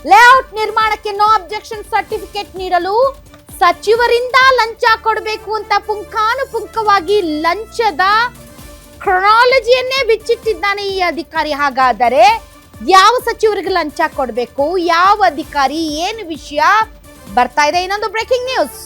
Layout ನಿರ್ಮಾಣಕ್ಕೆ no objection certificate ನೀಡಲು ಸಚಿವರಿಂದ ಲಂಚ ಕೊಡಬೇಕು ಅಂತ ಪುಂಖಾನುಪುಂಖವಾಗಿ ಲಂಚದ ಕ್ರೊನಾಲಜಿಯನ್ನೇ ಬಿಚ್ಚಿಟ್ಟಿದ್ದಾನೆ ಈ ಅಧಿಕಾರಿ. ಹಾಗಾದರೆ ಯಾವ ಸಚಿವರಿಗೆ ಲಂಚ ಕೊಡಬೇಕು, ಯಾವ ಅಧಿಕಾರಿ, ಏನು ವಿಷಯ? ಬರ್ತಾ ಇದೆ ಇನ್ನೊಂದು ಬ್ರೇಕಿಂಗ್ ನ್ಯೂಸ್.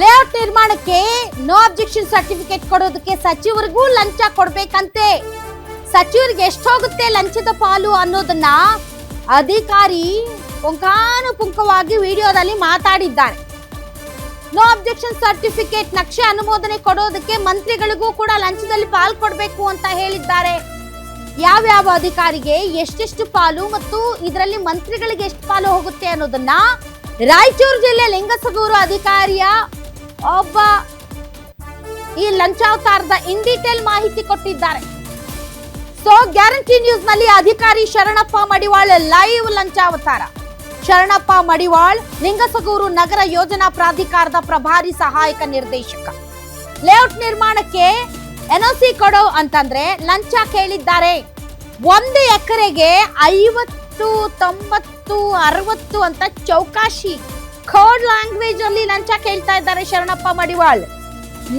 ಲೇಔಟ್ ನಿರ್ಮಾಣಕ್ಕೆ ನೋ ಅಬ್ಜೆಕ್ಷನ್ ಸರ್ಟಿಫಿಕೇಟ್ ಕೊಡೋದಕ್ಕೆ ಸಚಿವರಿಗೂ ಲಂಚ ಕೊಡ್ಬೇಕಂತೆ. ಸಚಿವರಿಗೆ ಎಷ್ಟು ಹೋಗುತ್ತೆ ಲಂಚದ ಪಾಲು ಅನ್ನೋದನ್ನ ಅಧಿಕಾರಿ ಪುಂಖಾನುಪುಂಖವಾಗಿ ವಿಡಿಯೋದಲ್ಲಿ ಮಾತಾಡಿದ್ದಾರೆ. ನೋ ಅಬ್ಜೆಕ್ಷನ್ ಸರ್ಟಿಫಿಕೇಟ್ ನಕ್ಷೆ ಅನುಮೋದನೆ ಕೊಡೋದಕ್ಕೆ ಮಂತ್ರಿಗಳಿಗೂ ಕೂಡ ಲಂಚದಲ್ಲಿ ಪಾಲು ಕೊಡಬೇಕು ಅಂತ ಹೇಳಿದ್ದಾರೆ. ಯಾವ್ಯಾವ ಅಧಿಕಾರಿಗೆ ಎಷ್ಟೆಷ್ಟು ಪಾಲು ಮತ್ತು ಇದರಲ್ಲಿ ಮಂತ್ರಿಗಳಿಗೆ ಎಷ್ಟು ಪಾಲು ಹೋಗುತ್ತೆ ಅನ್ನೋದನ್ನ ರಾಯಚೂರು ಜಿಲ್ಲೆ ಲಿಂಗಸಗೂರು ಅಧಿಕಾರಿಯ ಒಬ್ಬ ಈ ಲಂಚಾವತಾರದ ಇನ್ ಡೀಟೇಲ್ ಮಾಹಿತಿ ಕೊಟ್ಟಿದ್ದಾರೆ. ಸೊ ಗ್ಯಾರಂಟಿ ನ್ಯೂಸ್ ನಲ್ಲಿ ಅಧಿಕಾರಿ ಶರಣಪ್ಪ ಮಡಿವಾಳ್ ಲೈವ್ ಲಂಚಾವತಾರ. ಶರಣಪ್ಪ ಮಡಿವಾಳ್ ಲಿಂಗಸಗೂರು ನಗರ ಯೋಜನಾ ಪ್ರಾಧಿಕಾರದ ಪ್ರಭಾರಿ ಸಹಾಯಕ ನಿರ್ದೇಶಕ. ಲೇಔಟ್ ನಿರ್ಮಾಣಕ್ಕೆ ಎನ್ಒಸಿ ಕೊಡೋ ಅಂತಂದ್ರೆ ಲಂಚ ಕೇಳಿದ್ದಾರೆ. 1 ಎಕರೆಗೆ 50, 90, 60 ಅಂತ ಚೌಕಾಶಿ ಕೋಡ್ ಲ್ಯಾಂಗ್ವೇಜ್ ಅಲ್ಲಿ ಲಂಚ ಕೇಳ್ತಾ ಇದ್ದಾರೆ ಶರಣಪ್ಪ ಮಡಿವಾಳ್.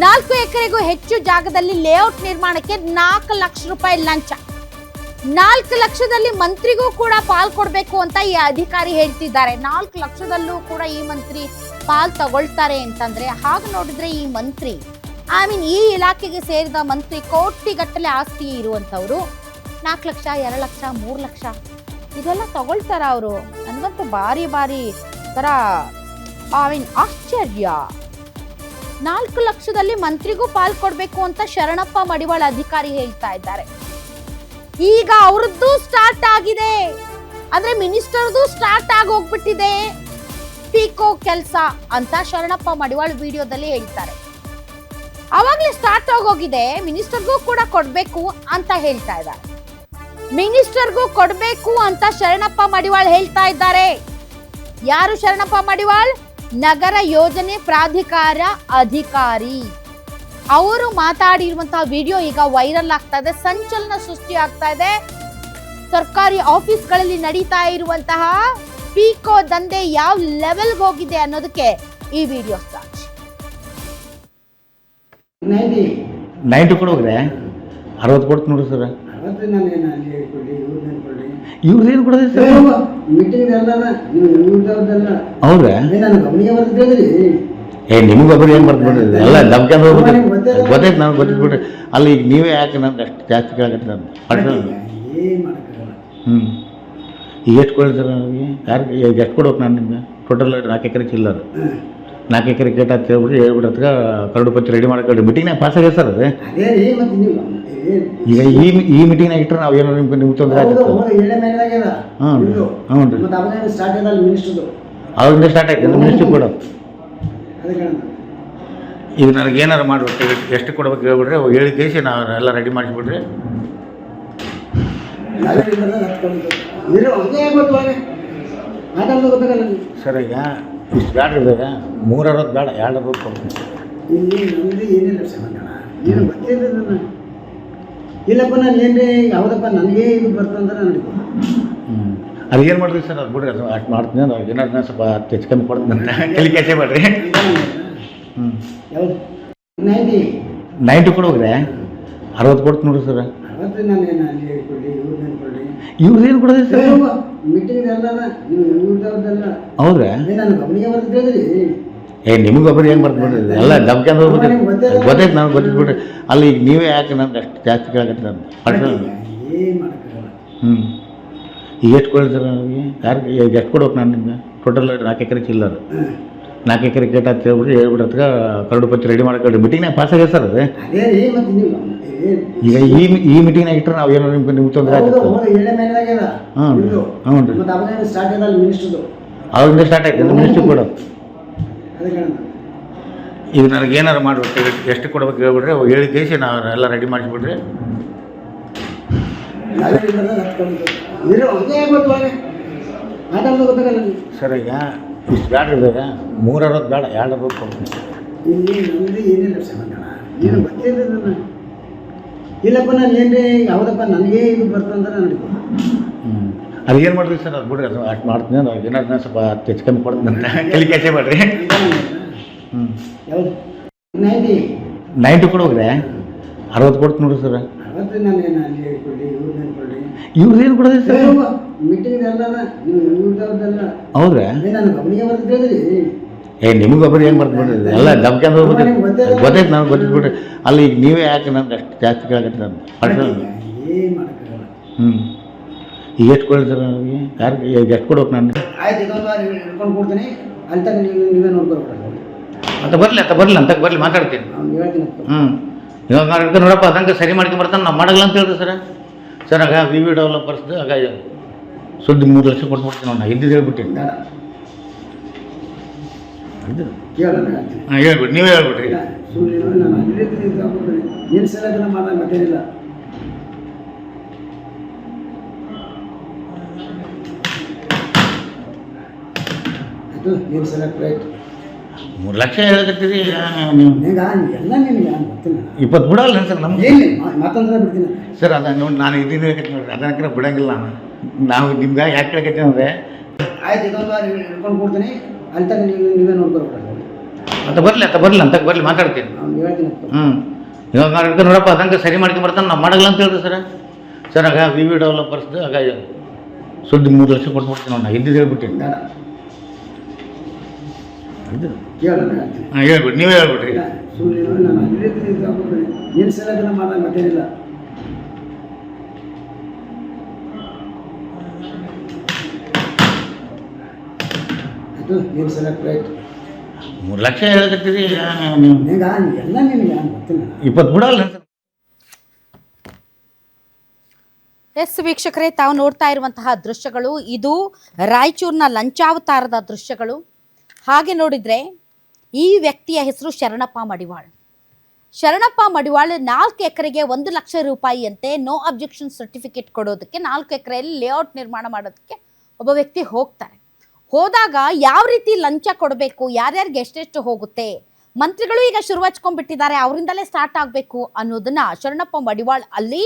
4 ಎಕರೆಗೂ ಹೆಚ್ಚು ಜಾಗದಲ್ಲಿ ಲೇಔಟ್ ನಿರ್ಮಾಣಕ್ಕೆ 4 ಲಕ್ಷ ರೂಪಾಯಿ ಲಂಚ. 4 ಲಕ್ಷದಲ್ಲಿ ಮಂತ್ರಿಗೂ ಕೂಡ ಪಾಲ್ ಕೊಡ್ಬೇಕು ಅಂತ ಈ ಅಧಿಕಾರಿ ಹೇಳ್ತಿದ್ದಾರೆ. 4 ಲಕ್ಷದಲ್ಲೂ ಕೂಡ ಈ ಮಂತ್ರಿ ಪಾಲ್ ತಗೊಳ್ತಾರೆ ಅಂತಂದ್ರೆ ಹಾಗೆ ನೋಡಿದ್ರೆ ಈ ಮಂತ್ರಿ ಈ ಇಲಾಖೆಗೆ ಸೇರಿದ ಮಂತ್ರಿ ಕೋಟಿಗಟ್ಟಲೆ ಆಸ್ತಿ ಇರುವಂತವ್ರು 4 ಲಕ್ಷ, 2 ಲಕ್ಷ, 3 ಲಕ್ಷ ಇದೆಲ್ಲ ತಗೊಳ್ತಾರ ಅವರು? ನನ್ಗಂತೂ ಬಾರಿ ತರ ಆಶ್ಚರ್ಯ. 4 ಲಕ್ಷದಲ್ಲಿ ಮಂತ್ರಿಗೂ ಪಾಲ್ ಕೊಡ್ಬೇಕು ಅಂತ ಶರಣಪ್ಪ ಮಡಿವಾಳ್ ಅಧಿಕಾರಿ ಹೇಳ್ತಾ ಇದ್ದಾರೆ. ಈಗ ಅವ್ರದ್ದು ಸ್ಟಾರ್ಟ್ ಆಗಿದೆ, ಅಂದ್ರೆ ಮಿನಿಸ್ಟರ್ದು ಸ್ಟಾರ್ಟ್ ಆಗಿ ಹೋಗ್ಬಿಟ್ಟಿದೆ ಪಿಕೋ ಕೆಲಸ ಅಂತ ಶರಣಪ್ಪ ಮಡಿವಾಳ್ ವಿಡಿಯೋದಲ್ಲಿ ಹೇಳ್ತಾರೆ. ಅವಾಗ್ಲೇ ಸ್ಟಾರ್ಟ್ ಆಗೋಗಿದೆ, ಮಿನಿಸ್ಟರ್ಗೂ ಕೂಡ ಕೊಡ್ಬೇಕು ಅಂತ ಹೇಳ್ತಾ ಇದ್ದಾರೆ. ಮಿನಿಸ್ಟರ್ಗೂ ಕೊಡ್ಬೇಕು ಅಂತ ಶರಣಪ್ಪ ಮಡಿವಾಳ್ ಹೇಳ್ತಾ ಇದ್ದಾರೆ. ಯಾರು ಶರಣಪ್ಪ ಮಡಿವಾಳ್? ನಗರ ಯೋಜನೆ ಪ್ರಾಧಿಕಾರ ಅಧಿಕಾರಿ. ಅವರು ಮಾತಾಡಿರುವಂತಹ ವಿಡಿಯೋ ಈಗ ವೈರಲ್ ಆಗ್ತಾ ಇದೆ, ಸಂಚಲನ ಸೃಷ್ಟಿ ಆಗ್ತಾ ಇದೆ. ಸರ್ಕಾರಿ ಆಫೀಸ್ಗಳಲ್ಲಿ ನಡೀತಾ ಇರುವಂತಹ ಪಿಕೋ ದಂಧೆ ಯಾವ ಲೆವೆಲ್ ಹೋಗಿದೆ ಅನ್ನೋದಕ್ಕೆ ಈ ವಿಡಿಯೋ ಸಾಕ್ಷಿ. 90 ಕೊಡೋಗ್ರೆ 60 ಕೊಡ್ತು ನೋಡ್ರಿ ಸರ್. ಇವ್ರದೇನು ಕೊಡೋದ್ರಿ ಸರ್? ಹೌದ್ರಾ? ನಿಮ್ಗೆ ಒಬ್ಬರು ಏನು ಬರ್ತು ಬಿಡ್ರಿ, ಎಲ್ಲ ದಬ್ಕೊಂಡು ಹೋಗ್ಬಿಟ್ಟು ಗೊತ್ತಾಯ್ತು, ನಾವು ಗೊತ್ತಿದ್ಬಿಟ್ರಿ. ಅಲ್ಲಿ ಈಗ ನೀವೇ ಯಾಕೆ ನಮ್ಗೆ ಅಷ್ಟು ಜಾಸ್ತಿ ಕೇಳಕತ್ತೀರ ಅಂತ ಈಗ ಎಷ್ಟು ಕೊಡ್ತಾರೆ ನಮಗೆ? ಯಾರಿಗೆ ಈಗ ಎಷ್ಟು ಕೊಡ್ಬೇಕು ನಾನು ನಿಮ್ಗೆ? ಟೋಟಲ್ 4 ಎಕರೆ ಚಿಲ್ಲರ್, 4 ಎಕರೆ ಕೇಟ ಅಂತ ಹೇಳ್ಬಿಟ್ಟು ಕರಡು ಪತ್ರ ರೆಡಿ ಮಾಡ್ಕೊಳ್ರಿ. ಮೀಟಿಂಗ್ನಾಗ ಪಾಸ್ ಆಗ್ಯದ ಸರ್ ಅದು. ಈಗ ಈ ಮೀಟಿಂಗ್ನಾಗ ಇಟ್ಟರೆ ನಾವು ಏನೋ ನಿಮ್ಗೆ ತೊಂದರೆ ಆಗ್ತದೆ. ಹ್ಞೂ ರೀ, ಅವಾಗಿಂದ ಸ್ಟಾರ್ಟ್ ಆಯ್ತು ಮಿನಿಸ್ಟ್ರಿ ಕೊಡೋ. ಈಗ ನನಗೆ ಏನಾರು ಮಾಡಿಬಿಟ್ಟು ಎಷ್ಟು ಕೊಡ್ಬೇಕು ಹೇಳ್ಬಿಡ್ರಿ, ಹೇಳಿ ಕೇಸಿ ನಾವು ಎಲ್ಲ ರೆಡಿ ಮಾಡಿಸ್ಬಿಡ್ರಿ. ಸರ್ ಈಗ ಇಷ್ಟು ಬ್ಯಾಡ್ರಿ ಬೇಗ 360 ಬೇಡ, 260 ಕೊಡ್ತೀನಿ. ಇಲ್ಲಪ್ಪ ನಾನು ಏನ್ರಿ ಯಾವುದಪ್ಪ ನನಗೆ ಇದು ಬರ್ತಂದ್ರೆ ನನಗೆ ಅದು ಏನು ಮಾಡಿದ್ರಿ ಸರ್ ಅದು ಬಿಡ್ರಿ ಅದು ಅಷ್ಟು ಮಾಡ್ತೀನಿ ಅದು ಏನಾದ್ರು ಸ್ವಲ್ಪ ಹೆಚ್ಚು ಕಮ್ಮಿ ಕೊಡ್ತೀನಿ ಅಂತ ತಲೆ ಕೆಲಸ ಮಾಡ್ರಿ. ಹ್ಞೂ ಯಾವುದು 90 90 ಕೊಡೋಗ್ರೆ 60 ಕೊಡ್ತೀನಿ ನೋಡಿರಿ ಸರ್. ಅವತ್ತು ನಾನು ಏನು ಅಲ್ಲಿ ಕೊಡಲಿ ಇವ್ರನ್ನೇನು ಕೊಡಲಿ ಇವ್ರು ಏನು ಕೊಡೋದ್ರಿ ಸರ್? ಮೀಟಿಂಗ್ ಎಲ್ಲ ನೀವು ಇವ್ರದವ್ರದ್ದೆಲ್ಲ ಹೌದ್ರಾ? ನಾನು ಗಮನಿಗೆ ಬರ್ತಿದ್ದೆ ನಿಮಗೆ ಒಬ್ಬರು ಏನು ಬರ್ದು ಬಿಡ್ರಿ ಎಲ್ಲ ದಬ್ಕೊಂಡು ಹೋಗ್ಬಿಟ್ಟು ಗೊತ್ತೈತೆ ನನಗೆ ಗೊತ್ತಿದ್ದು ಬಿಡ್ರಿ. ಅಲ್ಲಿ ಈಗ ನೀವೇ ಯಾಕೆ ನಮ್ಗೆ ಅಷ್ಟು ಜಾಸ್ತಿ ಕೇಳಕತ್ತೀರ ಅಂತ ಪರ್ಸನಲ್. ಏನು ಮಾಡೋಕ್ಕಾಗಲ್ಲ. ಹ್ಞೂ ಈಗ ಎಷ್ಟು ಕೊಡಿ ಸರ್ ನನಗೆ ಯಾರಿಗೆ ಈಗ ಎಷ್ಟು ಕೊಡ್ಬೇಕು ನಾನು ನಿಮ್ಗೆ ಟೋಟಲ್ 4 ಎಕರೆ ಚಿಲ್ಲರು 4 ಎಕರೆ ಕೇಟ ಅಂತ ಹೇಳ್ಬಿಟ್ಟು ಕರಡು ಪತ್ರ ರೆಡಿ ಮಾಡ್ಕೊಳ್ರಿ. ಮೀಟಿಂಗ್ನಾಗ ಪಾಸ್ ಆಗ್ಯದ ಸರ್ ಅದು. ಅದೇ ರೀ ಮತ್ತು ನೀವು ಈಗ ಈ ಮೀಟಿಂಗ್ನಾಗ ಇಟ್ಟರೆ ನಾವು ಏನೋ ನಿಮ್ಗೆ ತೊಂದರೆ ಹೌದು ಆಗ್ತದೆ. ಹೌದು ಏಳನೇ ಮನೆಯಾಗ್ಯದ ಹ್ಞೂ ಇದು ಹ್ಞೂ ರೀ ಮತ್ತು ಅವಾಗ ಸ್ಟಾರ್ಟ್ ಆಗಲ್ಲ ಮಿನಿಸ್ಟ್ರದು ಅವಾಗಿಂದ ಸ್ಟಾರ್ಟ್ ಆಯ್ತು ಮಿನಿಸ್ಟ್ರಿ ಕೊಡೋದು. ಅದಕ್ಕೆ ಈಗ ನನಗೆ ಏನಾರು ಮಾಡ್ಬೇಕು ಎಷ್ಟು ಕೊಡ್ಬೇಕು ಹೇಳ್ಬಿಡ್ರಿ ಹೇಳಿ ಕೇಸಿ ನಾವು ಎಲ್ಲ ರೆಡಿ ಮಾಡಿಸ್ಬಿಡ್ರಿ. ಇರೋ ಹಂಗೆ ಗೊತ್ತೊಳಗೆ ಮಾತಾಡೋದು ಗೊತ್ತಾಗಲ್ಲ ಸರ್ ಈಗ ಇಷ್ಟು ಬ್ಯಾಡ ಇರ್ತದೆ 360 ಬೇಡ 260 ಕೊಡ್ತೀನಿ. ಇಲ್ಲಿ ನಮ್ದು ಏನಿಲ್ಲ ಸಂಬಂಧ ಏನು ಗೊತ್ತಿಲ್ಲ ನನ್ನ ಇಲ್ಲಪ್ಪ ನಾನು ಏನ್ರಿ ಯಾವುದಪ್ಪ ನನಗೆ ಇದು ಬರ್ತಂದ್ರೆ ನನಗೆ ಹ್ಞೂ ಅದು ಏನು ಮಾಡಿದ್ರಿ ಸರ್ ಅದು ಬಿಡ್ರಿ ಅದು ಅಷ್ಟು ಮಾಡ್ತೀನಿ ಅದು ಏನಾದ್ರು ಸ್ವಲ್ಪ ಹೆಚ್ಚು ಕಮ್ಮಿ ಕೊಡ್ತೀನಿ ಅಂತ ತಲೆ ಕೆಲಸ ಮಾಡ್ರಿ. ಹ್ಞೂ ಯಾವುದು 90 90 ಕೊಡೋಗ್ರೆ 60 ಕೊಡ್ತೀನಿ ನೋಡಿರಿ ಸರ್. ಅವತ್ತು ನಾನು ಏನು ಅಲ್ಲಿ ಕೊಡಲಿ ಇವ್ರನ್ನೇನು ಕೊಡಲಿ ಇವ್ರು ಏನು ಕೊಡೋದ್ರಿ ಸರ್? ಮೀಟಿಂಗ್ ಎಲ್ಲ ನೀವು ಇವ್ರದವ್ರದ್ದೆಲ್ಲ ಹೌದ್ರಾ? ನಾನು ಗಮನಿಗೆ ಬರ್ತಿದ್ದೆ ನಿಮಗೆ ಒಬ್ಬರು ಏನು ಬರ್ದು ಬಿಡ್ರಿ ಎಲ್ಲ ದಬ್ಕೊಂಡು ಹೋಗ್ಬಿಟ್ಟು ಗೊತ್ತೈತೆ ನನಗೆ ಗೊತ್ತಿದ್ದು ಬಿಡ್ರಿ. ಅಲ್ಲಿ ಈಗ ನೀವೇ ಯಾಕೆ ನಮ್ಗೆ ಅಷ್ಟು ಜಾಸ್ತಿ ಕೇಳಕತ್ತೀರ ಅಂತ ಪರ್ಸನಲ್. ಏನು ಮಾಡೋಕ್ಕಾಗಲ್ಲ. ಹ್ಞೂ ಈಗ ಎಷ್ಟು ಕೊಡಿ ಸರ್ ನನಗೆ ಯಾರಿಗೆ ಈಗ ಎಷ್ಟು ಕೊಡ್ಬೇಕು ನಾನು? ಆಯ್ತು ಇದೊಂದು ವಾರ ಹಿಡ್ಕೊಂಡು ಕೊಡ್ತೀನಿ ಅಲ್ಲಿ ತನಕ ನೀವೇ ನೋಡ್ಕೊಳ್ಬೇಕು ಅಂತ ಬರಲಿ ಅಂತ ಮಾತಾಡ್ತೀನಿ. ಅವ್ನು ಹೇಳ್ತೀನಿ ಹ್ಞೂ ಇವಾಗ ನಾನು ನೋಡಪ್ಪ ಅದಂಗೆ ಸರಿ ಮಾಡ್ಕೊಂಬರ್ತಾನೆ ನಾವು ಮಾಡಲ್ಲ ಅಂತ ಹೇಳ್ರಿ ಸರ್. ಸರ್ ಆಗ ವಿ ವಿ ಡೆವಲಪರ್ಸ್ದು ಆಗ ಸುದ್ದಿ 3 ಲಕ್ಷ ಕೊಟ್ಬಿಡ್ತೀನಿ ನಾವು ಇದ್ದಿದ್ದು ಹೇಳ್ಬಿಟ್ಟಿನಿ. ಕೇಳೋಣ ಹಾಂ ಹೇಳ್ಬಿಟ್ಟು ನೀವೇ ಹೇಳ್ಬಿಟ್ರಿ. ಸುಮ್ಮನೆ ನಾನು ಅಲ್ಲೇ ನೀನು ಸಲ ಮಾತಾಡಿ ಮತ್ತೇನಿಲ್ಲ. ಅದು ನೀನು ಸೆಲೆಕ್ಟ್ ರೈಟ್ 3 ಲಕ್ಷ ಹೇಳಕತ್ತೀರಿ ನೀವು. ಈಗ ಎಲ್ಲ ನಿನಗೆ ಗೊತ್ತಿಲ್ಲ 20 ಬಿಡಲ್ಲ ಸರ್ ನಮ್ಗೆ. ಏನು ಮತ್ತೊಂದ್ರೆ ಬಿಡ್ತೀನಿ ಸರ್ ಅದ ನೋಡಿ ನಾನು ಇದೀನಿ ಹೇಳ್ಕತ್ತೀನಿ ನೋಡಿರಿ ಅದನ್ನ ಬಿಡಂಗಿಲ್ಲ ನಾವು ನಿಮ್ಗೆ ಯಾಕೆ ಕೇಳಕತ್ತೀನಿ ಅಂದರೆ ಆಯ್ತು ಇದೊಂದು ವಾರ ಹಿಡ್ಕೊಂಡು ಕೊಡ್ತೀನಿ ಅಲ್ಲಿ ತನಕ ನೀವೇ ನೋಡ್ಕೊಳ್ಬೇಕು ಅಂತ ಬರಲಿ ಮಾತಾಡ್ತೀನಿ. ಅವ್ನು ಹೇಳ್ತೀನಿ ಹ್ಞೂ ಇವಾಗ ನಾನು ನೋಡಪ್ಪ ಅದಂಗೆ ಸರಿ ಮಾಡ್ಕೊಂಬರ್ತಾನೆ ನಾವು ಮಾಡಲ್ಲ ಅಂತ ಹೇಳ್ರಿ ಸರ್. ಸರ್ ಆಗ ವಿ ವಿ ಡೆವಲಪರ್ಸ್ದು ಆಗ ಸುದ್ದಿ 3 ಲಕ್ಷ ಕೊಟ್ಬಿಡ್ತೀನಿ ನಾವು ಇದ್ದಿದ್ದು ಹೇಳ್ಬಿಟ್ಟಿನಿ. ಕೇಳೋಣ ಹಾಂ ಹೇಳ್ಬಿಟ್ಟು ನೀವೇ ಹೇಳ್ಬಿಟ್ರಿ. ಸುಮ್ಮನೆ ನಾನು ಅಲ್ಲೇ ನೀನು ಸಲ ಮಾತಾಡಿ ಮತ್ತೇನಿಲ್ಲ. ಅದು ನೀನು ಸೆಲೆಕ್ಟ್ ರೈಟ್ 3 ಲಕ್ಷ ಹೇಳಕತ್ತೀರಿ ನೀವು. ಈಗ ಎಲ್ಲ ನಿನಗೆ ಗೊತ್ತಿಲ್ಲ 20 ಬಿಡಲ್ಲ ಸರ್. ಎಸ್ ವೀಕ್ಷಕರೇ, ತಾವು ನೋಡ್ತಾ ಇರುವಂತಹ ದೃಶ್ಯಗಳು ಇದು ರಾಯಚೂರಿನ ಲಂಚಾವತಾರದ ದೃಶ್ಯಗಳು. ಹಾಗೆ ನೋಡಿದರೆ ಈ ವ್ಯಕ್ತಿಯ ಹೆಸರು ಶರಣಪ್ಪ ಮಡಿವಾಳ್. 4 ಎಕರೆಗೆ 1 ಲಕ್ಷ ರೂಪಾಯಿ ಅಂತೆ ನೋ ಅಬ್ಜೆಕ್ಷನ್ ಸರ್ಟಿಫಿಕೇಟ್ ಕೊಡೋದಕ್ಕೆ 4 ಎಕರೆಯಲ್ಲಿ ಲೇಔಟ್ ನಿರ್ಮಾಣ ಮಾಡೋದಕ್ಕೆ ಒಬ್ಬ ವ್ಯಕ್ತಿ ಹೋಗ್ತಾರೆ. ಹೋದಾಗ ಯಾವ ರೀತಿ ಲಂಚ ಕೊಡಬೇಕು, ಯಾರ್ಯಾರಿಗೆ ಎಷ್ಟೆಷ್ಟು ಹೋಗುತ್ತೆ, ಮಂತ್ರಿಗಳು ಈಗ ಶುರು ಹಚ್ಕೊಂಡ್ಬಿಟ್ಟಿದ್ದಾರೆ, ಅವರಿಂದಲೇ ಸ್ಟಾರ್ಟ್ ಆಗಬೇಕು ಅನ್ನೋದನ್ನ ಶರಣಪ್ಪ ಮಡಿವಾಳ್ ಅಲ್ಲಿ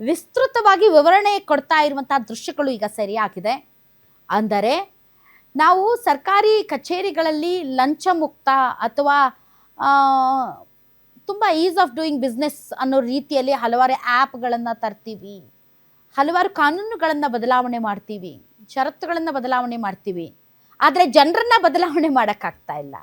ವಿಸ್ತೃತವಾಗಿ ವಿವರಣೆ ಕೊಡ್ತಾ ಇರುವಂತಹ ದೃಶ್ಯಗಳು ಈಗ ಸರಿಯಾಗಿದೆ. ಅಂದರೆ ನಾವು ಸರ್ಕಾರಿ ಕಚೇರಿಗಳಲ್ಲಿ ಲಂಚ ಮುಕ್ತ ಅಥವಾ ತುಂಬ ಈಸ್ ಆಫ್ ಡೂಯಿಂಗ್ ಬಿಸ್ನೆಸ್ ಅನ್ನೋ ರೀತಿಯಲ್ಲಿ ಹಲವಾರು ಆ್ಯಪ್ಗಳನ್ನು ತರ್ತೀವಿ, ಹಲವಾರು ಕಾನೂನುಗಳನ್ನು ಬದಲಾವಣೆ ಮಾಡ್ತೀವಿ, ಷರತ್ತುಗಳನ್ನು ಬದಲಾವಣೆ ಮಾಡ್ತೀವಿ. ಆದರೆ ಜನರನ್ನ ಬದಲಾವಣೆ ಮಾಡೋಕ್ಕಾಗ್ತಾ ಇಲ್ಲ.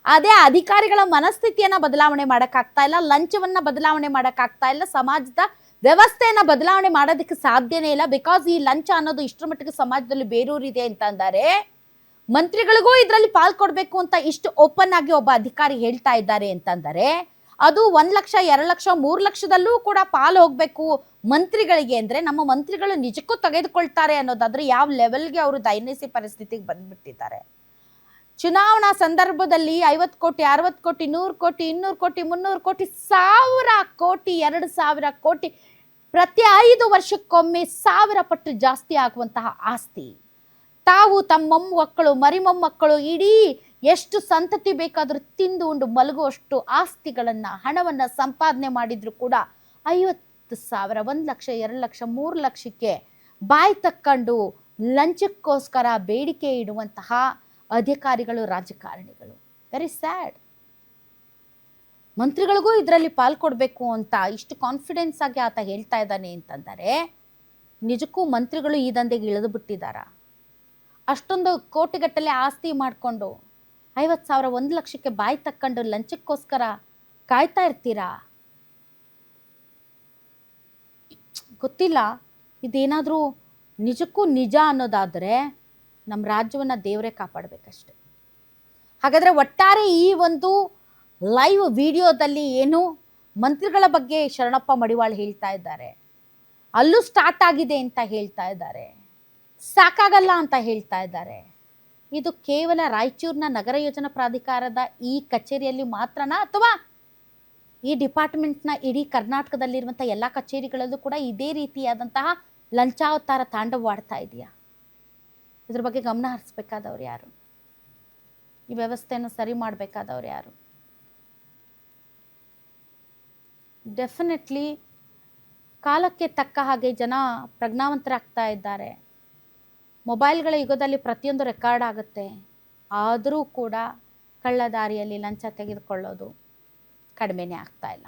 ಅದೇ ಅಧಿಕಾರಿಗಳ ಮನಸ್ಥಿತಿಯನ್ನು ಬದಲಾವಣೆ ಮಾಡೋಕ್ಕಾಗ್ತಾ ಇಲ್ಲ, ಲಂಚವನ್ನು ಬದಲಾವಣೆ ಮಾಡೋಕ್ಕಾಗ್ತಾ ಇಲ್ಲ, ಸಮಾಜದ ವ್ಯವಸ್ಥೆಯನ್ನು ಬದಲಾವಣೆ ಮಾಡೋದಕ್ಕೆ ಸಾಧ್ಯನೇ ಇಲ್ಲ. ಬಿಕಾಸ್ ಈ ಲಂಚ ಅನ್ನೋದು ಇಷ್ಟರ ಮಟ್ಟಿಗೆ ಸಮಾಜದಲ್ಲಿ ಬೇರೂರಿದೆ ಅಂತಂದರೆ ಮಂತ್ರಿಗಳಿಗೂ ಇದರಲ್ಲಿ ಪಾಲ್ಕೊಡ್ಬೇಕು ಅಂತ ಇಷ್ಟು ಓಪನ್ ಆಗಿ ಒಬ್ಬ ಅಧಿಕಾರಿ ಹೇಳ್ತಾ ಇದ್ದಾರೆ ಅಂತಂದರೆ ಅದು 1 ಲಕ್ಷ 2 ಲಕ್ಷ 3 ಲಕ್ಷದಲ್ಲೂ ಕೂಡ ಪಾಲು ಹೋಗಬೇಕು ಮಂತ್ರಿಗಳಿಗೆ ಅಂದರೆ ನಮ್ಮ ಮಂತ್ರಿಗಳು ನಿಜಕ್ಕೂ ತೆಗೆದುಕೊಳ್ತಾರೆ ಅನ್ನೋದಾದ್ರೆ ಯಾವ ಲೆವೆಲ್ಗೆ ಅವರು ದೈನ್ಯಸಿ ಪರಿಸ್ಥಿತಿಗೆ ಬಂದ್ಬಿಟ್ಟಿದ್ದಾರೆ. ಚುನಾವಣಾ ಸಂದರ್ಭದಲ್ಲಿ 50 ಕೋಟಿ 60 ಕೋಟಿ 100 ಕೋಟಿ 200 ಕೋಟಿ 300 ಕೋಟಿ 1000 ಕೋಟಿ 2000 ಕೋಟಿ ಪ್ರತಿ 5 ವರ್ಷಕ್ಕೊಮ್ಮೆ 1000 ಪಟ್ಟು ಜಾಸ್ತಿ ಆಗುವಂತಹ ಆಸ್ತಿ ತಾವು ತಮ್ಮ ಮೊಮ್ಮಕ್ಕಳು ಮರಿಮೊಮ್ಮಕ್ಕಳು ಇಡೀ ಎಷ್ಟು ಸಂತತಿ ಬೇಕಾದರೂ ತಿಂದು ಉಂಡು ಮಲಗುವಷ್ಟು ಆಸ್ತಿಗಳನ್ನು ಹಣವನ್ನು ಸಂಪಾದನೆ ಮಾಡಿದ್ರು ಕೂಡ 50,000 1 ಲಕ್ಷ 2 ಲಕ್ಷ 3 ಲಕ್ಷಕ್ಕೆ ಬಾಯಿ ತಕ್ಕೊಂಡು ಲಂಚಕ್ಕೋಸ್ಕರ ಬೇಡಿಕೆ ಇಡುವಂತಹ ಅಧಿಕಾರಿಗಳು, ರಾಜಕಾರಣಿಗಳು. Very sad. ಮಂತ್ರಿಗಳಿಗೂ ಇದರಲ್ಲಿ ಪಾಲ್ಕೊಡ್ಬೇಕು ಅಂತ ಇಷ್ಟು ಕಾನ್ಫಿಡೆನ್ಸ್ ಆಗಿ ಆತ ಹೇಳ್ತಾ ಇದ್ದಾನೆ ಅಂತಂದರೆ ನಿಜಕ್ಕೂ ಮಂತ್ರಿಗಳು ಈ ದಂಧೆಗೆ ಇಳಿದು ಬಿಟ್ಟಿದ್ದಾರ? ಅಷ್ಟೊಂದು ಕೋಟಿಗಟ್ಟಲೆ ಆಸ್ತಿ ಮಾಡಿಕೊಂಡು 50,000 1,00,000ಕ್ಕೆ ಬಾಯಿ ತಕ್ಕೊಂಡು ಲಂಚಕ್ಕೋಸ್ಕರ ಕಾಯ್ತಾ ಇರ್ತೀರಾ? ಗೊತ್ತಿಲ್ಲ. ಇದೇನಾದರೂ ನಿಜಕ್ಕೂ ನಿಜ ಅನ್ನೋದಾದರೆ ನಮ್ಮ ರಾಜ್ಯವನ್ನು ದೇವರೇ ಕಾಪಾಡಬೇಕಷ್ಟೆ. ಹಾಗಾದರೆ ಒಟ್ಟಾರೆ ಈ ಒಂದು ಲೈವ್ ವಿಡಿಯೋದಲ್ಲಿ ಏನು ಮಂತ್ರಿಗಳ ಬಗ್ಗೆ ಶರಣಪ್ಪ ಮಡಿವಾಳ್ ಹೇಳ್ತಾ ಇದ್ದಾರೆ, ಅಲ್ಲೂ ಸ್ಟಾರ್ಟ್ ಆಗಿದೆ ಅಂತ ಹೇಳ್ತಾ ಇದ್ದಾರೆ, ಸಾಕಾಗಲ್ಲ ಅಂತ ಹೇಳ್ತಾ ಇದ್ದಾರೆ. ಇದು ಕೇವಲ ರಾಯಚೂರಿನ ನಗರ ಯೋಜನಾ ಪ್ರಾಧಿಕಾರದ ಈ ಕಚೇರಿಯಲ್ಲಿ ಮಾತ್ರನಾ, ಅಥವಾ ಈ ಡಿಪಾರ್ಟ್ಮೆಂಟ್ನ ಇಡೀ ಕರ್ನಾಟಕದಲ್ಲಿರುವಂಥ ಎಲ್ಲ ಕಚೇರಿಗಳಲ್ಲೂ ಕೂಡ ಇದೇ ರೀತಿಯಾದಂತಹ ಲಂಚಾವತಾರ ತಾಂಡವವಾಡ್ತಾ ಇದೆಯಾ? ಇದ್ರ ಬಗ್ಗೆ ಗಮನ ಹರಿಸ್ಬೇಕಾದವ್ರು ಯಾರು? ಈ ವ್ಯವಸ್ಥೆಯನ್ನು ಸರಿ ಮಾಡಬೇಕಾದವ್ರು ಯಾರು? ಡೆಫಿನೆಟ್ಲಿ ಕಾಲಕ್ಕೆ ತಕ್ಕ ಹಾಗೆ ಜನ ಪ್ರಜ್ಞಾವಂತರಾಗ್ತಾ ಇದ್ದಾರೆ. ಮೊಬೈಲ್ಗಳ ಯುಗದಲ್ಲಿ ಪ್ರತಿಯೊಂದು ರೆಕಾರ್ಡ್ ಆಗುತ್ತೆ. ಆದರೂ ಕೂಡ ಕಳ್ಳದಾರಿಯಲ್ಲಿ ಲಂಚ ತೆಗೆದುಕೊಳ್ಳೋದು ಕಡಿಮೆನೇ ಆಗ್ತಾ ಇಲ್ಲ.